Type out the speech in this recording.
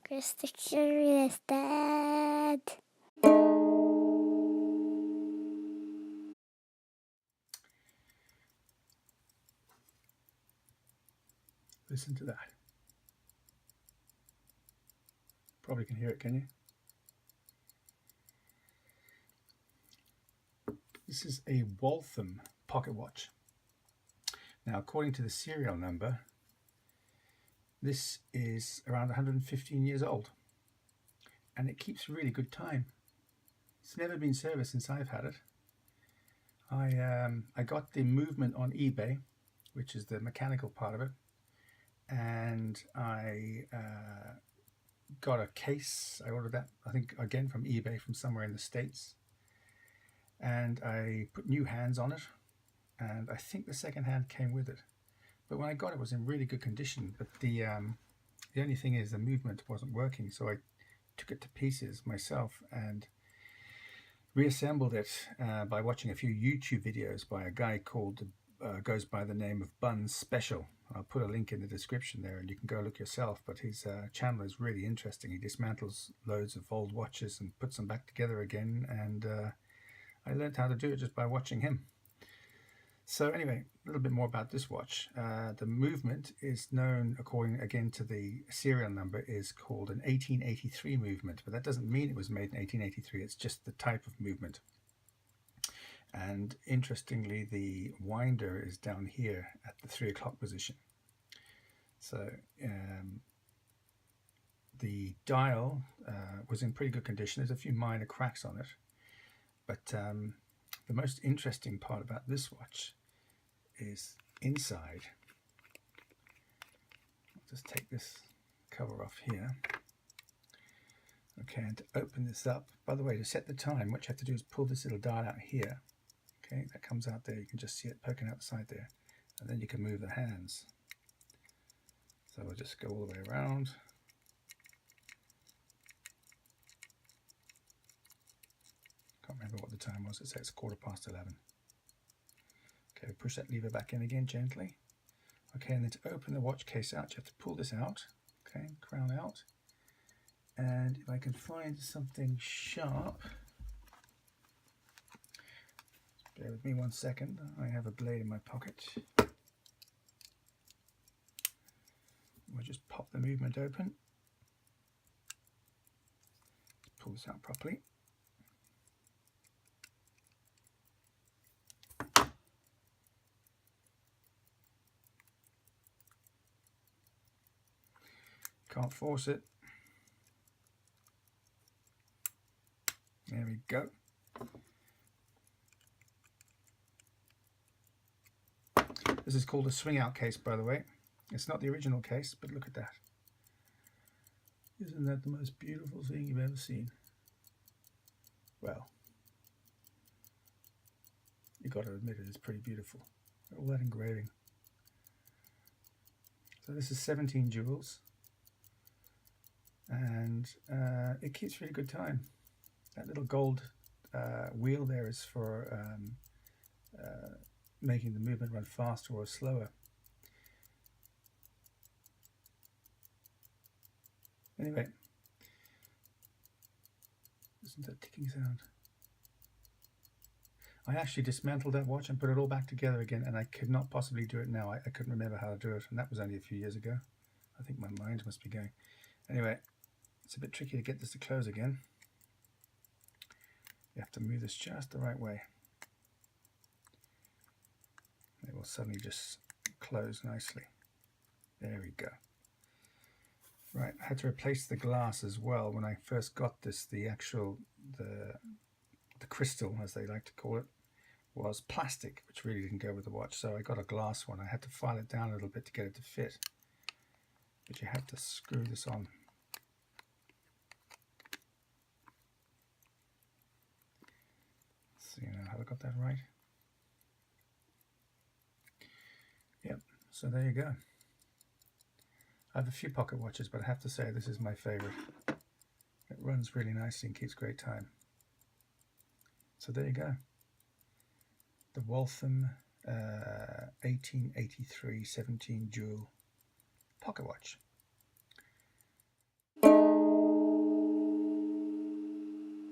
Chris the Curious Dad. Listen to that. Probably can hear it, can you? This is a Waltham pocket watch. Now, according to the serial number, this is around 115 years old, and it keeps really good time. It's never been serviced since I've had it. I got the movement on eBay, which is the mechanical part of it, and I got a case. I ordered that, I think, again from eBay from somewhere in the States, and I put new hands on it, and I think the second hand came with it. But when I got it, it was in really good condition, but the only thing is the movement wasn't working, so I took it to pieces myself and reassembled it by watching a few YouTube videos by a guy called goes by the name of Buns Special. I'll put a link in the description there and you can go look yourself, but his channel is really interesting. He dismantles loads of old watches and puts them back together again, and I learned how to do it just by watching him. So anyway, a little bit more about this watch. The movement is known, according again to the serial number, is called an 1883 movement, but that doesn't mean it was made in 1883, it's just the type of movement. And interestingly, the winder is down here at the 3 o'clock position. So the dial was in pretty good condition. There's a few minor cracks on it, but the most interesting part about this watch is inside. I'll just take this cover off here. Okay, and to open this up, by the way, to set the time, what you have to do is pull this little dial out here. Okay, that comes out there. You can just see it poking out the side there, and then you can move the hands. So we'll just go all the way around. Can't remember what the time was. It says it's 11:15. Okay, push that lever back in again gently. Okay, and then to open the watch case out, you have to pull this out. Okay, crown out. And if I can find something sharp, bear with me 1 second. I have a blade in my pocket. We'll just pop the movement open. Let's pull this out properly. Can't force it. There we go. This is called a swing out case, by the way. It's not the original case, but look at that. Isn't that the most beautiful thing you've ever seen? Well, you got to admit it, it's pretty beautiful. All that engraving. So this is 17 jewels. And it keeps really good time. That little gold wheel there is for making the movement run faster or slower. Anyway, listen to that ticking sound. I actually dismantled that watch and put it all back together again, and I could not possibly do it now. I couldn't remember how to do it, and that was only a few years ago. I think my mind must be going. Anyway, it's a bit tricky to get this to close again. You have to move this just the right way. It will suddenly just close nicely. There we go. Right, I had to replace the glass as well. When I first got this, the crystal, as they like to call it, was plastic, which really didn't go with the watch. So I got a glass one. I had to file it down a little bit to get it to fit. But you have to screw this on. So you know, have I got that right? Yep, so there you go. I have a few pocket watches, but I have to say this is my favorite. It runs really nicely and keeps great time. So there you go. The Waltham 1883 17 jewel pocket watch.